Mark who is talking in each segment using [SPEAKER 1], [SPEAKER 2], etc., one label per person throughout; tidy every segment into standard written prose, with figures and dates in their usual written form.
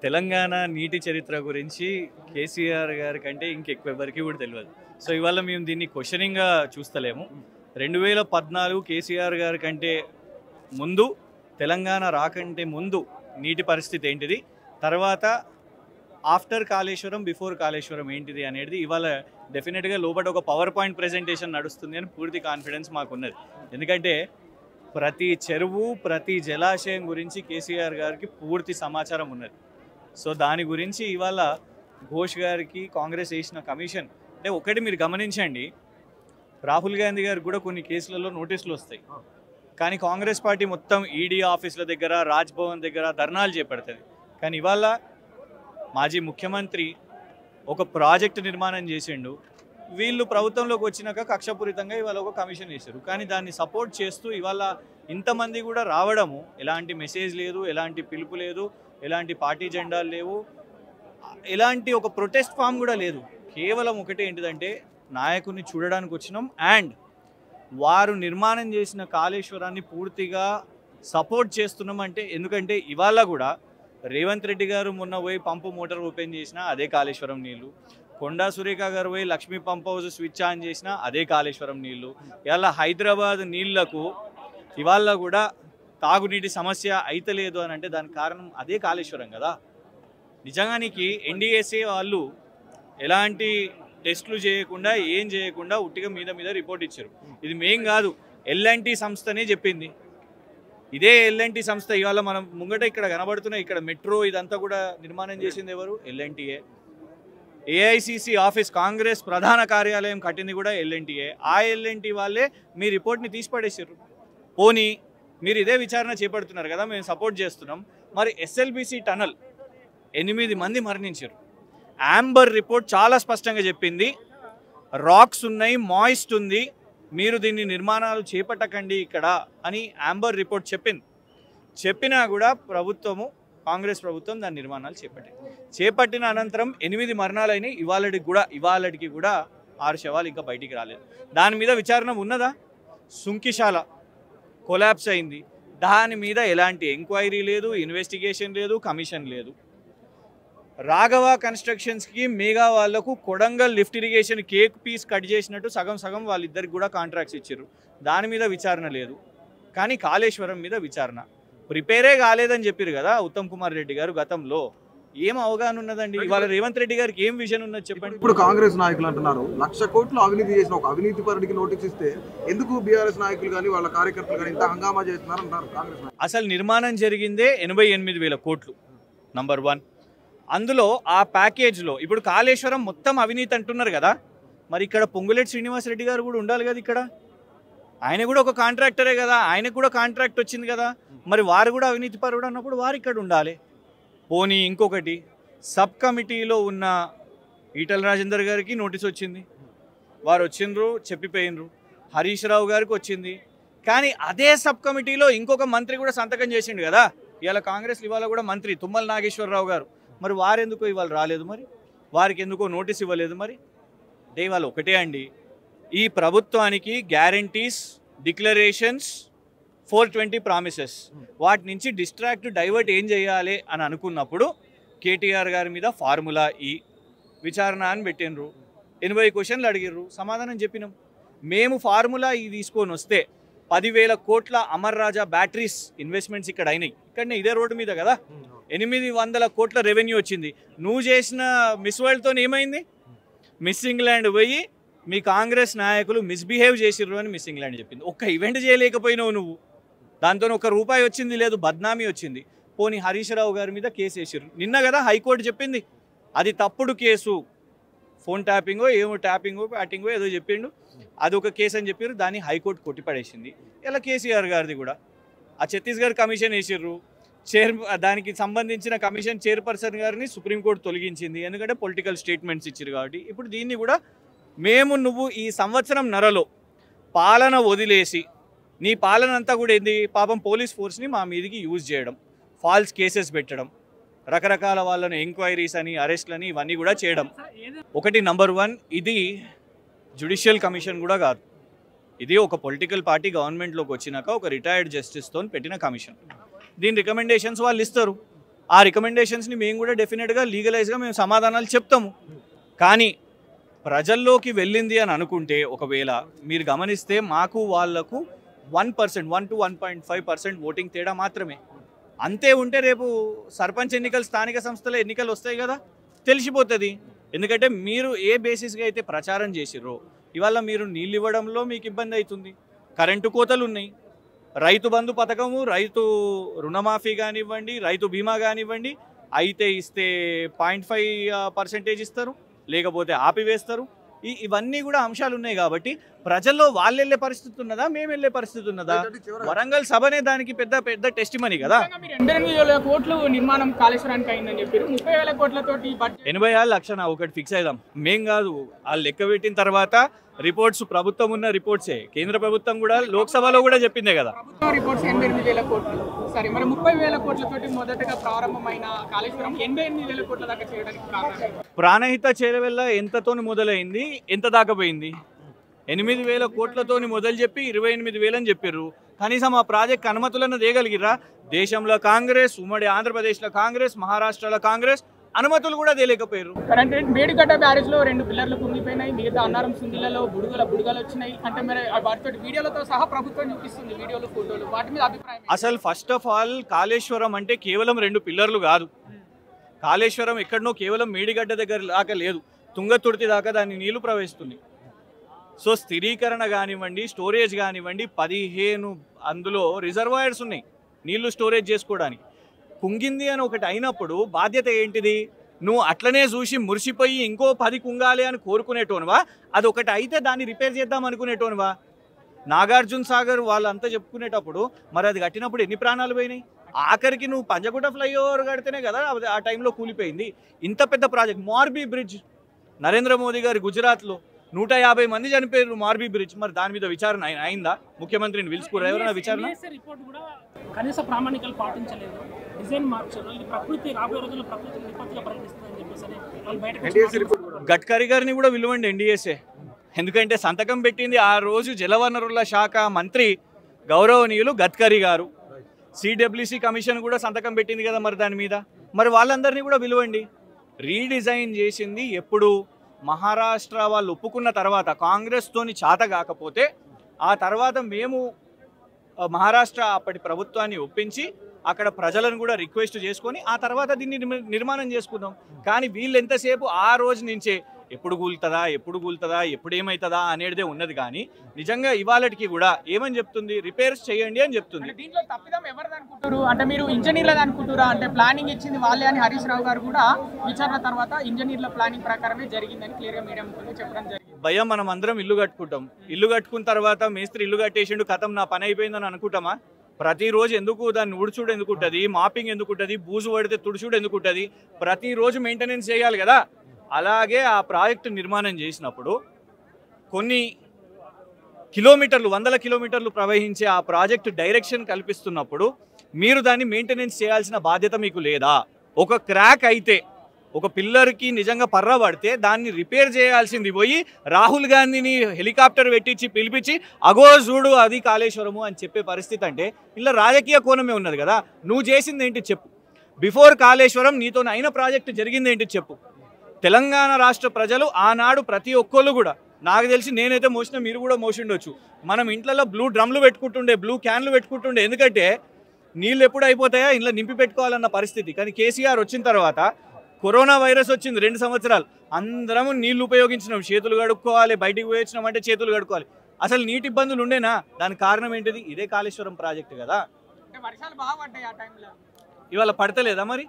[SPEAKER 1] తెలంగాణ నీటి చరిత్ర గురించి కేసీఆర్ గారి కంటే ఇంకెక్కువెవరికి కూడా తెలియదు. సో ఇవాళ మేము దీన్ని క్వశ్చనింగ్గా చూస్తలేము. 2014 కేసీఆర్ గారి కంటే ముందు, తెలంగాణ రాకంటే ముందు నీటి పరిస్థితి ఏంటిది, తర్వాత ఆఫ్టర్ కాళేశ్వరం బిఫోర్ కాళేశ్వరం ఏంటిది అనేది ఇవాళ డెఫినెట్గా లోపల ఒక పవర్ పాయింట్ ప్రెజెంటేషన్ నడుస్తుంది అని పూర్తి కాన్ఫిడెన్స్ మాకున్నది. ఎందుకంటే ప్రతి చెరువు, ప్రతి జలాశయం గురించి కేసీఆర్ గారికి పూర్తి సమాచారం ఉన్నది. సో దాని గురించి ఇవాళ ఘోష్ గారికి కాంగ్రెస్ వేసిన కమిషన్ అంటే ఒకటి మీరు గమనించండి, రాహుల్ గాంధీ గారికి కూడా కొన్ని కేసులలో నోటీసులు వస్తాయి, కానీ కాంగ్రెస్ పార్టీ మొత్తం ఈడీ ఆఫీసుల దగ్గర, రాజ్భవన్ దగ్గర ధర్నాలు చేపడుతుంది. కానీ ఇవాళ మాజీ ముఖ్యమంత్రి ఒక ప్రాజెక్టు నిర్మాణం చేసిండు, వీళ్ళు ప్రభుత్వంలోకి వచ్చినాక కక్షపూరితంగా ఇవాళ ఒక కమిషన్ వేశారు. కానీ దాన్ని సపోర్ట్ చేస్తూ ఇవాళ ఇంతమంది కూడా రావడము, ఎలాంటి మెసేజ్ లేదు, ఎలాంటి పిలుపు లేదు, ఎలాంటి పార్టీ జెండాలు లేవు, ఎలాంటి ఒక ప్రొటెస్ట్ ఫామ్ కూడా లేదు. కేవలం ఒకటే ఏంటిదంటే నాయకుడిని చూడడానికి వచ్చినాం అండ్ వారు నిర్మాణం చేసిన కాళేశ్వరాన్ని పూర్తిగా సపోర్ట్ చేస్తున్నాం. అంటే ఎందుకంటే ఇవాళ కూడా రేవంత్ రెడ్డి గారు మొన్న పోయి పంపు మోటార్ ఓపెన్ చేసినా అదే కాళేశ్వరం నీళ్ళు, కొండా సురేఖ గారు పోయి Lakshmi pump house switch on చేసినా అదే కాళేశ్వరం నీళ్ళు. ఇవాళ హైదరాబాద్ నీళ్లకు ఇవాళ కూడా తాగునీటి సమస్య అయితలేదు అని అంటే దానికి కారణం అదే కాళేశ్వరం కదా. నిజానికి ఎన్డీఎస్ఏ వాళ్ళు ఎలాంటి టెస్టులు చేయకుండా ఏం చేయకుండా ఉట్టిగా మీద రిపోర్ట్ ఇచ్చారు. ఇది మేం కాదు, ఎల్ఎన్టీ సంస్థనే చెప్పింది. ఇదే ఎల్ఎన్టీ సంస్థ ఇవాళ మనం ముంగట ఇక్కడ కనబడుతున్న ఇక్కడ మెట్రో ఇదంతా కూడా నిర్మాణం చేసింది ఎవరు? ఎల్ఎన్టీఏ. ఏఐసిసి ఆఫీస్, కాంగ్రెస్ ప్రధాన కార్యాలయం కట్టింది కూడా ఎల్ఎన్టీఏ. ఆ ఎల్ఎన్టీ వాళ్ళే మీ రిపోర్ట్ని తీసిపడేసారు. పోనీ మీరు ఇదే విచారణ చేపడుతున్నారు కదా, మేము సపోర్ట్ చేస్తున్నాం. మరి ఎస్ఎల్బిసి టనల్ 8 మంది మరణించారు. యాంబర్ రిపోర్ట్ చాలా స్పష్టంగా చెప్పింది, రాక్స్ ఉన్నాయి, మాయిస్ట్ ఉంది, మీరు దీన్ని నిర్మాణాలు చేపట్టకండి ఇక్కడ అని యాంబర్ రిపోర్ట్ చెప్పినా కూడా ప్రభుత్వము, కాంగ్రెస్ ప్రభుత్వం దాని నిర్మాణాలు చేపట్టిన అనంతరం 8 మరణాలైనవి. ఇవాళకి కూడా 6 శవాలు ఇంకా బయటికి రాలేదు. దాని మీద విచారణ ఉన్నదా? సుంకిశాల కొలాప్స్ అయింది, దాని మీద ఎలాంటి ఎంక్వైరీ లేదు, ఇన్వెస్టిగేషన్ లేదు, కమిషన్ లేదు. రాఘవ కన్స్ట్రక్షన్స్కి మేఘా వాళ్లకు Kodangal lift irrigation cake piece cut చేసినట్టు సగం వాళ్ళిద్దరికి కూడా కాంట్రాక్ట్స్ ఇచ్చారు, దాని మీద విచారణ లేదు. కానీ కాళేశ్వరం మీద విచారణ ప్రిపేరే కాలేదని చెప్పారు కదా ఉత్తమ్ కుమార్ రెడ్డి గారు గతంలో. ఏం అవగాహన ఉన్నదండి? ఇవాళ రేవంత్ రెడ్డి గారికి ఏం విజన్ ఉన్నది చెప్పండి.
[SPEAKER 2] ఇప్పుడు కాంగ్రెస్ నాయకులు అంటున్నారు 1,00,000 కోట్లు అవినీతి చేసిన ఒక అవినీతి పరుడికి నోటీస్ ఇస్తే ఎందుకు బీఆర్ఎస్ నాయకులు కానీ వాళ్ళ కార్యకర్తలు కానీ ఇంత హంగామా చేస్తున్నారు అంటారు కాంగ్రెస్ నాయకులు.
[SPEAKER 1] అసలు నిర్మాణం జరిగిందే 88,000 కోట్లు నంబర్ 1. అందులో ఆ ప్యాకేజ్లో ఇప్పుడు కాళేశ్వరం మొత్తం అవినీతి అంటున్నారు కదా, మరి ఇక్కడ పొంగులేటి శ్రీనివాసరెడ్డి గారు కూడా ఉండాలి కదా. ఇక్కడ ఆయన కూడా ఒక కాంట్రాక్టరే కదా, ఆయనకు కూడా కాంట్రాక్ట్ వచ్చింది కదా, మరి వారు కూడా అవినీతి పరుడు అన్నప్పుడు వారు ఇక్కడ ఉండాలి. పోనీ ఇంకొకటి, సబ్ కమిటీలో ఉన్న ఈటల రాజేందర్ గారికి నోటీస్ వచ్చింది, వారు వచ్చిండ్రు, చెప్పిపోయినరు. హరీష్ రావు గారికి వచ్చింది, కానీ అదే సబ్ కమిటీలో ఇంకొక మంత్రి కూడా సంతకం చేసిండు కదా. ఇవాళ కాంగ్రెస్ ఇవాళ కూడా మంత్రి తుమ్మల నాగేశ్వరరావు గారు, మరి వారెందుకో ఇవాళ రాలేదు, మరి వారికి ఎందుకో నోటీస్ ఇవ్వలేదు. మరి అంటే ఇవాళ ఒకటే అండి, ఈ ప్రభుత్వానికి గ్యారంటీస్, డిక్లరేషన్స్, 420 ప్రామిసెస్, వాటి నుంచి డైవర్ట్ ఏం చేయాలి అని అనుకున్నప్పుడు కేటీఆర్ గారి మీద ఫార్ములా ఈ విచారణ అని పెట్టినరు. 80 క్వశ్చన్లు అడిగిర్రు, సమాధానం చెప్పినాం. మేము ఫార్ములా ఈ తీసుకొని వస్తే 10,000 కోట్ల అమర్ రాజా బ్యాటరీస్ ఇన్వెస్ట్మెంట్స్ ఇక్కడ అయినాయి, ఇక్కడనే ఇదే రోడ్డు మీద కదా. 800 కోట్ల రెవెన్యూ వచ్చింది. నువ్వు చేసిన మిస్ వరల్డ్తో ఏమైంది? మిస్ ఇంగ్లాండ్ పోయి మీ కాంగ్రెస్ నాయకులు మిస్బిహేవ్ చేసిర్రు అని మిస్ ఇంగ్లాండ్ చెప్పింది. ఒక్క ఈవెంట్ చేయలేకపోయినావు నువ్వు, దాంతో ₹1 వచ్చింది లేదు, బద్నామీ వచ్చింది. పోనీ హరీష్ రావు గారి మీద కేసు వేసిర్రు. నిన్న కదా హైకోర్టు చెప్పింది అది తప్పుడు కేసు, ఫోన్ ట్యాపింగో ప్యాటింగో ఏదో చెప్పిండు, అది ఒక కేసు అని చెప్పారు. దాన్ని హైకోర్టు కొట్టిపడేసింది. ఇలా కేసీఆర్ గారిది కూడా ఆ ఛత్తీస్గఢ్ కమిషన్ వేసిర్రు, దానికి సంబంధించిన కమిషన్ చైర్పర్సన్ గారిని సుప్రీంకోర్టు తొలగించింది, ఎందుకంటే పొలిటికల్ స్టేట్మెంట్స్ ఇచ్చారు కాబట్టి. ఇప్పుడు దీన్ని కూడా నువ్వు ఈ సంవత్సరం నరలో పాలన వదిలేసి నీ పాలన అంతా కూడా ఏంది, పాపం పోలీస్ ఫోర్స్ని మా మీదకి యూజ్ చేయడం, ఫాల్స్ కేసెస్ పెట్టడం, రకరకాల వాళ్ళను ఎంక్వైరీస్ అని, అరెస్ట్లని, ఇవన్నీ కూడా చేయడం. ఒకటి నంబర్ 1, ఇది జ్యుడిషియల్ కమిషన్ కూడా కాదు, ఇది ఒక పొలిటికల్ పార్టీ గవర్నమెంట్లోకి వచ్చినాక ఒక రిటైర్డ్ జస్టిస్తో పెట్టిన కమిషన్. దీని రికమెండేషన్స్ వాళ్ళు ఇస్తారు. ఆ రికమెండేషన్స్ని మేము కూడా డెఫినెట్గా లీగలైజ్గా మేము సమాధానాలు చెప్తాము. కానీ ప్రజల్లోకి వెళ్ళింది అని అనుకుంటే ఒకవేళ మీరు గమనిస్తే మాకు వాళ్లకు 1% 1 to 1.5% ఓటింగ్ తేడా మాత్రమే. అంతే ఉంటే రేపు సర్పంచ్ ఎన్నికలు, స్థానిక సంస్థల ఎన్నికలు వస్తాయి కదా, తెలిసిపోతుంది. ఎందుకంటే మీరు ఏ బేసిస్గా అయితే ప్రచారం చేసిర్రో ఇవాళ మీరు నీళ్ళు ఇవ్వడంలో మీకు ఇబ్బంది అవుతుంది, కరెంటు కోతలు ఉన్నాయి, రైతు బంధు పథకము, రైతు రుణమాఫీ కానివ్వండి, రైతు బీమా కానివ్వండి, అయితే ఇస్తే 0.5% ఇస్తారు, లేకపోతే ఆపివేస్తారు. ఇవన్నీ కూడా అంశాలు ఉన్నాయి. కాబట్టి ప్రజల్లో వాళ్ళు వెళ్ళే పరిస్థితి ఉన్నదా, మేము వెళ్ళే పరిస్థితి ఉన్నదా? వరంగల్ సభనే దానికి పెద్ద పెద్ద టెస్టిమనీ కదా.
[SPEAKER 3] 88,000 కోట్లు నిర్మాణం కాళేశ్వరానికి అయిందని చెప్పారు. 30,000 కోట్లతోటి
[SPEAKER 1] 86 లక్షల ఒకటి ఫిక్స్ అయిదాం. మేం కాదు, వాళ్ళు లెక్క పెట్టిన తర్వాత రిపోర్ట్స్, ప్రభుత్వం ఉన్న రిపోర్ట్సే, కేంద్ర ప్రభుత్వం కూడా లోక్సభలో కూడా చెప్పిందే కదా.
[SPEAKER 3] ప్రభుత్వం రిపోర్ట్స్ 88,000 కోట్లు. సరే, మరి 30,000 కోట్లతోటి మొదటగా ప్రారంభమైన కాళేశ్వరం 88,000 కోట్ల దాకా చేయడానికి కారణం?
[SPEAKER 1] ప్రాణహిత చేరవెల్ల ఎంతతోని మొదలైంది, ఎంత దాకా పోయింది? 8,000 కోట్లతోని మొదలు చెప్పి 28,000 అని చెప్పారు. కనీసం ఆ ప్రాజెక్ట్ అనుమతులను తేగలిగిరా? దేశంలో కాంగ్రెస్, ఉమ్మడి ఆంధ్రప్రదేశ్లో కాంగ్రెస్, మహారాష్ట్రలో కాంగ్రెస్ అనుమతులు కూడా తేలేకపోయారు.
[SPEAKER 3] మేడిగడ్డ బ్యారేజ్ లో 2 పిల్లర్లు కుంగిపోయినాయి, మిగతా అన్నారం సుందిలలో బుడగలు వచ్చినాయి అంటే మరి వాటితో వీడియోలతో సహా ప్రభుత్వం చూపిస్తుంది, వీడియోలు ఫోటోలు. వాటి మీద అభిప్రాయం?
[SPEAKER 1] అసలు ఫస్ట్ ఆఫ్ ఆల్ కాళేశ్వరం అంటే కేవలం 2 పిల్లర్లు కాదు. కాళేశ్వరం ఎక్కడనో కేవలం మేడిగడ్డ దగ్గర దాకా లేదు, తుంగతుర్తి దాకా దాని నీళ్లు ప్రవహిస్తుంది. సో స్థిరీకరణ కానివ్వండి, స్టోరేజ్ కానివ్వండి, 15 అందులో రిజర్వాయర్స్ ఉన్నాయి నీళ్లు స్టోరేజ్ చేసుకోవడానికి. కుంగింది అని ఒకటి అయినప్పుడు బాధ్యత ఏంటిది? నువ్వు అట్లనే చూసి మురిసిపోయి ఇంకో 10 కుంగాలి అని కోరుకునేటోనువా? అది ఒకటి అయితే దాన్ని రిపేర్ చేద్దాం అనుకునేటోనువా? నాగార్జున సాగర్ వాళ్ళంతా చెప్పుకునేటప్పుడు మరి అది కట్టినప్పుడు ఎన్ని ప్రాణాలు పోయినాయి? ఆఖరికి నువ్వు పంజగుట్ట ఫ్లైఓవర్ కడితేనే కదా ఆ టైంలో కూలిపోయింది. ఇంత పెద్ద ప్రాజెక్ట్ మార్బీ బ్రిడ్జ్, నరేంద్ర మోదీ గారి గుజరాత్లో 150 మంది చనిపోయారు మార్బీ బ్రిడ్జ్. మరి దాని మీద విచారణ అయిందా? ముఖ్యమంత్రిని పిలుచుకోరా ఎవరైనా విచారణ?
[SPEAKER 4] రిపోర్ట్ కూడా కనీస ప్రామాణికాలు పాటించలేదు, డిజైన్ మార్చారు. ఇది ప్రకృతి రాబోయే రోజుల్లో ప్రకృతి విపత్తుగా పరిగణిస్తుందని చెప్పేసి వాళ్ళు బయట
[SPEAKER 1] గడ్కరీ గారిని కూడా విలువండి ఎన్డీఎస్ఏ. ఎందుకంటే సంతకం పెట్టింది ఆ రోజు జలవనరుల శాఖ మంత్రి గౌరవనీయులు గడ్కరీ గారు. సిడబ్ల్యూసి కమిషన్ కూడా సంతకం పెట్టింది కదా మరి దాని మీద. మరి వాళ్ళందరినీ కూడా విలువండి. రీడిజైన్ చేసింది ఎప్పుడు? మహారాష్ట్ర వాళ్ళు ఒప్పుకున్న తర్వాత, కాంగ్రెస్తోని చేత కాకపోతే ఆ తర్వాత మేము మహారాష్ట్ర అప్పటి ప్రభుత్వాన్ని ఒప్పించి అక్కడ ప్రజలను కూడా రిక్వెస్ట్ చేసుకొని ఆ తర్వాత దీన్ని నిర్మాణం చేసుకుందాం. కానీ వీళ్ళు ఎంతసేపు ఆ రోజు నుంచే ఎప్పుడు కూలుతుందా ఎప్పుడు ఏమవుతుందా అనేదే ఉన్నది. కానీ నిజంగా ఇవాళకి కూడా ఏమని చెప్తుంది? రిపేర్స్ చేయండి అని చెప్తుంది.
[SPEAKER 3] దీంట్లో తప్పిదం ఎవరిది అనుకుంటారు? అంటే మీరు ఇంజనీర్లది అనుకుంటారా? అంటే ప్లానింగ్ ఇచ్చింది వాళ్ళే అని హరీష్ రావు గారు కూడా విచారణ తర్వాత ఇంజనీర్ల ప్లానింగ్ ప్రకారమే జరిగిందని క్లియర్గా మీడియా ముందు చెప్పడం జరిగింది.
[SPEAKER 1] భయం, మనం అందరం ఇల్లు కట్టుకుంటాం. ఇల్లు కట్టుకున్న తర్వాత మేస్త్రి ఇల్లు కట్టేసిండు, కథం నా పని అయిపోయిందని అనుకుంటామా? ప్రతిరోజు ఎందుకు దాన్ని ఉడుచుడు ఎందుకు ఉంటుంది, మాపింగ్ ఎందుకు ఉంటుంది, బూజు పడితే తుడుచుడు ఎందుకు ఉంటుంది? ప్రతిరోజు మెయింటెనెన్స్ చేయాలి కదా. అలాగే ఆ ప్రాజెక్టు నిర్మాణం చేసినప్పుడు కొన్ని కిలోమీటర్లు, 100 కిలోమీటర్లు ప్రవహించే ఆ ప్రాజెక్టు డైరెక్షన్ కల్పిస్తున్నప్పుడు మీరు దాన్ని మెయింటెనెన్స్ చేయాల్సిన బాధ్యత మీకు లేదా? ఒక క్రాక్ అయితే, ఒక పిల్లర్కి నిజంగా పర్ర పడితే దాన్ని రిపేర్ చేయాల్సింది పోయి రాహుల్ గాంధీని హెలికాప్టర్ పెట్టించి పిలిపించి అగో చూడు అది కాళేశ్వరము అని చెప్పే పరిస్థితి. అంటే ఇలా రాజకీయ కోణమే ఉన్నది కదా. నువ్వు చేసింది ఏంటి చెప్పు? బిఫోర్ కాళేశ్వరం నీతో అయిన ప్రాజెక్టు జరిగింది ఏంటి చెప్పు? తెలంగాణ రాష్ట్ర ప్రజలు ఆనాడు ప్రతి ఒక్కళ్ళు కూడా, నాకు తెలిసి నేనైతే మోసిన, మీరు కూడా మోసిండొచ్చు, మనం ఇంట్లో బ్లూ డ్రమ్లు పెట్టుకుంటుండే, బ్లూ క్యాన్లు పెట్టుకుంటుండే. ఎందుకంటే నీళ్ళు ఎప్పుడు అయిపోతాయా ఇంట్లో నింపి పెట్టుకోవాలన్న పరిస్థితి. కానీ కేసీఆర్ వచ్చిన తర్వాత కరోనా వైరస్ వచ్చింది 2 సంవత్సరాలు, అందరము నీళ్లు ఉపయోగించినాం, చేతులు కడుక్కోవాలి, బయటికి పోయించినాం అంటే చేతులు కడుక్కోవాలి. అసలు నీటి ఇబ్బందులు ఉండేనా? దానికి కారణం ఏంటిది? ఇదే కాళేశ్వరం ప్రాజెక్టు కదా.
[SPEAKER 3] వర్షాలు బాగా పడ్డాయి ఆ టైంలో,
[SPEAKER 1] ఇవాళ పడతలేదా మరి?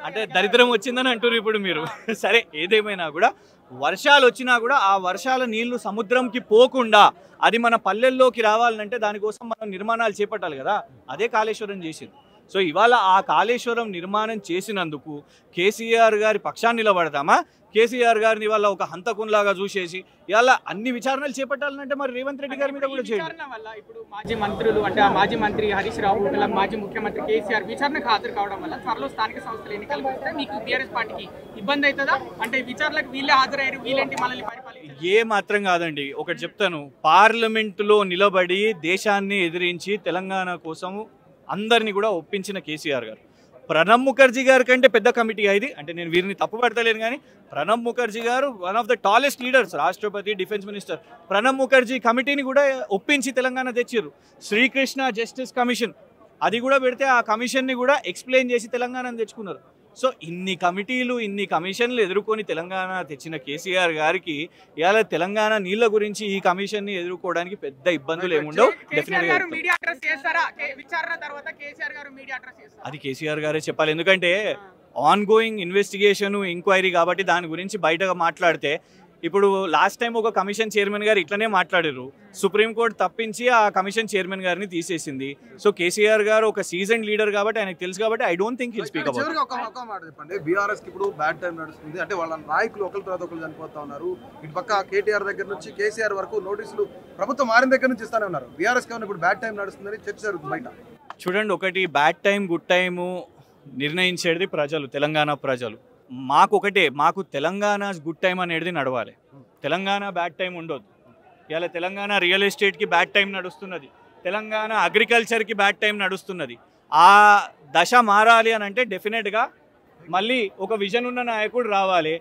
[SPEAKER 1] అంటే దరిద్రం వచ్చిందని అంటారు ఇప్పుడు మీరు. సరే, ఏదేమైనా కూడా వర్షాలు వచ్చినా కూడా ఆ వర్షాల నీళ్లు సముద్రంకి పోకుండా అది మన పల్లెల్లోకి రావాలంటే దానికోసం మనం నిర్మాణాలు చేపట్టాలి కదా. అదే కాళేశ్వరం చేసింది. సో ఇవాళ ఆ కాళేశ్వరం నిర్మాణం చేసినందుకు కేసీఆర్ గారి పక్షాన్ని నిలబడతామా? కేసీఆర్ గారిని ఇవాళ ఒక హంతకునిలాగా చూసేసి ఇవాళ అన్ని విచారణలు చేపట్టాలంటే మరి రేవంత్ రెడ్డి గారి మీద కూడా చేయండి.
[SPEAKER 3] ఇప్పుడు మాజీ మంత్రులు అంటే మాజీ మంత్రి హరీష్ రావు, మాజీ ముఖ్యమంత్రి కేసీఆర్ విచారణకు హాజరు కావడం వల్ల త్వరలో స్థానిక సంస్థల ఎన్నికలకు వస్తే మీకు టీఆర్ఎస్ పార్టీకి ఇబ్బంది అవుతుందా? అంటే విచారణకు వీళ్ళే హాజరయ్యారు, వీళ్ళేంటి మనల్ని పరిపాలించారు?
[SPEAKER 1] ఏ మాత్రం కాదండి. ఒకటి చెప్తాను, పార్లమెంటులో నిలబడి దేశాన్ని ఎదిరించి తెలంగాణ కోసం అందరినీ కూడా ఒప్పించిన కేసీఆర్ గారు. ప్రణబ్ ముఖర్జీ గారి కంటే పెద్ద కమిటీ ఇది, అంటే నేను వీరిని తప్పు పడతలేను కానీ ప్రణబ్ ముఖర్జీ గారు one of the tallest leaders, రాష్ట్రపతి, డిఫెన్స్ మినిస్టర్. ప్రణబ్ ముఖర్జీ కమిటీని కూడా ఒప్పించి తెలంగాణ తెచ్చిర్రు. శ్రీకృష్ణ జస్టిస్ కమిషన్ అది కూడా పెడితే ఆ కమిషన్ని కూడా ఎక్స్ప్లెయిన్ చేసి తెలంగాణను తెచ్చుకున్నారు. సో ఇన్ని కమిటీలు, ఇన్ని కమిషన్లు ఎదుర్కొని తెలంగాణ తెచ్చిన కేసీఆర్ గారికి ఇవాళ తెలంగాణ నీళ్ళ గురించి ఈ కమిషన్ని ఎదుర్కోవడానికి పెద్ద ఇబ్బందులు ఏముండవు. అది కేసీఆర్ గారే చెప్పాలి, ఎందుకంటే ఆన్ గోయింగ్ ఇన్వెస్టిగేషన్, ఎంక్వైరీ కాబట్టి దాని గురించి బయటగా మాట్లాడితే ఇప్పుడు లాస్ట్ టైం ఒక కమిషన్ చైర్మన్ గారు ఇట్లనే మాట్లాడారు, సుప్రీంకోర్టు తప్పించి ఆ కమిషన్ చైర్మన్ గారిని తీసేసింది. సో కేసీఆర్ గారు ఒక సీజన్ లీడర్ కాబట్టి ఆయనకు తెలుసు కాబట్టి I don't think he'll speak about.
[SPEAKER 2] ఒక మాట చెప్పండి, బీఆర్ఎస్ కి ఇప్పుడు బ్యాడ్ టైం నడుస్తుంది, అంటే వాళ్ళ నాయకులు ఒకరి తర్వాత ఒకరు చనిపోతా ఉన్నారు. ఇటు పక్క కేటీఆర్ దగ్గర నుంచి కేసీఆర్ వరకు నోటీసులు ప్రభుత్వం మారిన దగ్గర నుంచి ఇస్తానే ఉన్నారు. బీఆర్ఎస్ కి ఇప్పుడు బ్యాడ్ టైం నడుస్తుందని చర్చ జరుగుతుంది బయట.
[SPEAKER 1] చూడండి, ఒకటి బ్యాడ్ టైం గుడ్ టైము నిర్ణయించేది ప్రజలు, తెలంగాణ ప్రజలు. మాకు తెలంగాణ గుడ్ టైం అనేది నడవాలి, తెలంగాణ బ్యాడ్ టైం ఉండొద్దు. ఇలా తెలంగాణ రియల్ ఎస్టేట్కి బ్యాడ్ టైం నడుస్తున్నది, తెలంగాణ అగ్రికల్చర్కి బ్యాడ్ టైం నడుస్తున్నది. ఆ దశ మారాలి అని అంటే డెఫినెట్గా మళ్ళీ ఒక విజన్ ఉన్న నాయకుడు రావాలి.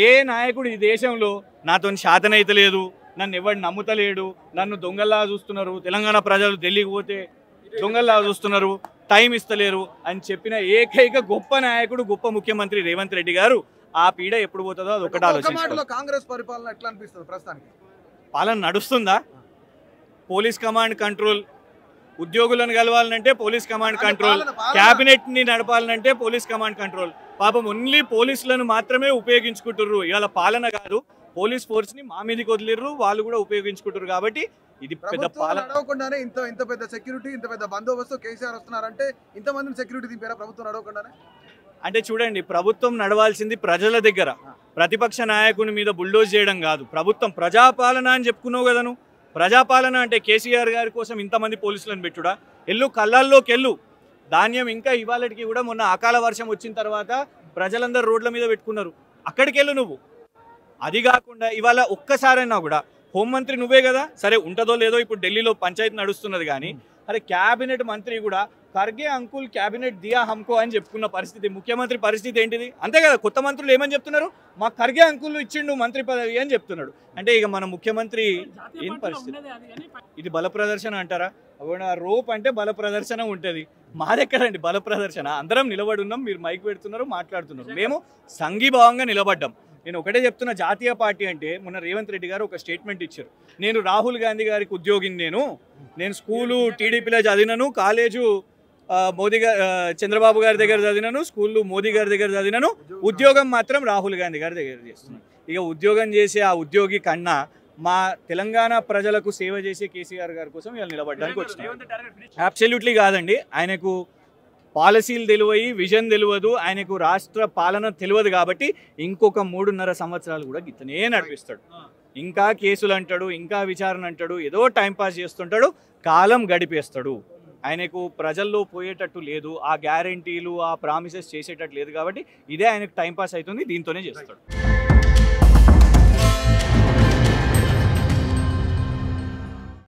[SPEAKER 1] ఏ నాయకుడు ఈ దేశంలో నాతో శాతనైతే లేదు, నన్ను ఎవరు నమ్ముతలేడు, నన్ను దొంగల్లా చూస్తున్నారు, తెలంగాణ ప్రజలు ఢిల్లీకి పోతే దొంగల్లా చూస్తున్నారు, టైం ఇస్తలేరు అని చెప్పిన ఏకైక గొప్ప నాయకుడు, గొప్ప ముఖ్యమంత్రి రేవంత్ రెడ్డి గారు. ఆ పీడ ఎప్పుడు పోతుందో అది ఒకటి ఆలోచించాలి.
[SPEAKER 2] కాంగ్రెస్ పరిపాలన ఎట్లా అనిపిస్తుంది ప్రస్తుతానికి?
[SPEAKER 1] పాలన నడుస్తుందా? పోలీస్ కమాండ్ కంట్రోల్, ఉద్యోగులను కలవాలంటే పోలీస్ కమాండ్ కంట్రోల్, క్యాబినెట్ ని నడపాలంటే పోలీస్ కమాండ్ కంట్రోల్. పాపం ఓన్లీ పోలీసులను మాత్రమే ఉపయోగించుకుంటుర్రు. ఇవాళ పాలన కాదు, పోలీస్ ఫోర్స్ ని మా మీదకి వదిలిర్రు, వాళ్ళు కూడా ఉపయోగించుకుంటారు. కాబట్టి ఇది పెద్ద పాలన
[SPEAKER 2] నడవకుండానే ఇంత పెద్ద సెక్యూరిటీ, ఇంత పెద్ద బందోబస్తు కేసీఆర్ వస్తున్నారంటే ఇంతమందిని సెక్యూరిటీ దింపారా ప్రభుత్వం నడవకుండానే?
[SPEAKER 1] అంటే చూడండి, ప్రభుత్వం నడవాల్సింది ప్రజల దగ్గర, ప్రతిపక్ష నాయకుని మీద బుల్డోజ్ చేయడం కాదు. ప్రభుత్వం ప్రజాపాలన అని చెప్పుకున్నావు కదా నువ్వు. ప్రజాపాలన అంటే కేసీఆర్ గారి కోసం ఇంతమంది పోలీసులను పెట్టుడా? ఎల్లు కళ్ళల్లోకి ఎల్లు. ధాన్యం ఇంకా ఇవాళకి కూడా మొన్న అకాల వర్షం వచ్చిన తర్వాత ప్రజలందరూ రోడ్ల మీద పెట్టుకున్నారు, అక్కడికి వెళ్ళు నువ్వు. అది కాకుండా ఇవాళ ఒక్కసారైనా కూడా హోంమంత్రి నువ్వే కదా, సరే ఉంటుందో లేదో, ఇప్పుడు ఢిల్లీలో పంచాయతీ నడుస్తున్నది కానీ అరే క్యాబినెట్ మంత్రి కూడా ఖర్గే అంకుల్ క్యాబినెట్ దియా హమ్కో అని చెప్పుకున్న పరిస్థితి. ముఖ్యమంత్రి పరిస్థితి ఏంటిది? అంతే కదా, కొత్త మంత్రులు ఏమని చెప్తున్నారు, మా ఖర్గే అంకుల్ ఇచ్చిండు మంత్రి పదవి అని చెప్తున్నాడు. అంటే ఇక మన ముఖ్యమంత్రి ఏం పరిస్థితి? ఇది బల ప్రదర్శన అంటారా? రోప్ అంటే బల ప్రదర్శన ఉంటుంది, మాదెక్కడండి బల ప్రదర్శన? అందరం నిలబడి ఉన్నాం, మీరు మైక్ పెడుతున్నారు, మాట్లాడుతున్నారు, మేము సంఘీభావంగా నిలబడ్డాం. నేను ఒకటే చెప్తున్నా, జాతీయ పార్టీ అంటే మొన్న రేవంత్ రెడ్డి గారు ఒక స్టేట్మెంట్ ఇచ్చారు, నేను రాహుల్ గాంధీ గారికి ఉద్యోగిని, నేను స్కూలు టీడీపీలో చదివినాను, కాలేజు మోదీ గారు చంద్రబాబు గారి దగ్గర చదివినాను, స్కూళ్ళు మోదీ గారి దగ్గర చదివినాను, ఉద్యోగం మాత్రం రాహుల్ గాంధీ గారి దగ్గర చేస్తున్నాను. ఇక ఉద్యోగం చేసే ఆ ఉద్యోగి కన్నా మా తెలంగాణ ప్రజలకు సేవ చేసే కేసీఆర్ గారి కోసం వీళ్ళు నిలబడడానికి వచ్చినారు. అబ్సల్యూట్లీ కాదండి, ఆయనకు పాలసీలు తెలివయి, విజన్ తెలియదు, ఆయనకు రాష్ట్ర పాలన తెలియదు. కాబట్టి ఇంకొక 3.5 సంవత్సరాలు కూడా గిత్తనే నడిపిస్తాడు. ఇంకా కేసులు అంటాడు, ఇంకా విచారణ అంటాడు, ఏదో టైంపాస్ చేస్తుంటాడు, కాలం గడిపేస్తాడు. ఆయనకు ప్రజల్లో పోయేటట్టు లేదు, ఆ గ్యారంటీలు, ఆ ప్రామిసెస్ చేసేటట్టు లేదు. కాబట్టి ఇదే ఆయనకు టైంపాస్ అవుతుంది, దీంతోనే చేస్తాడు.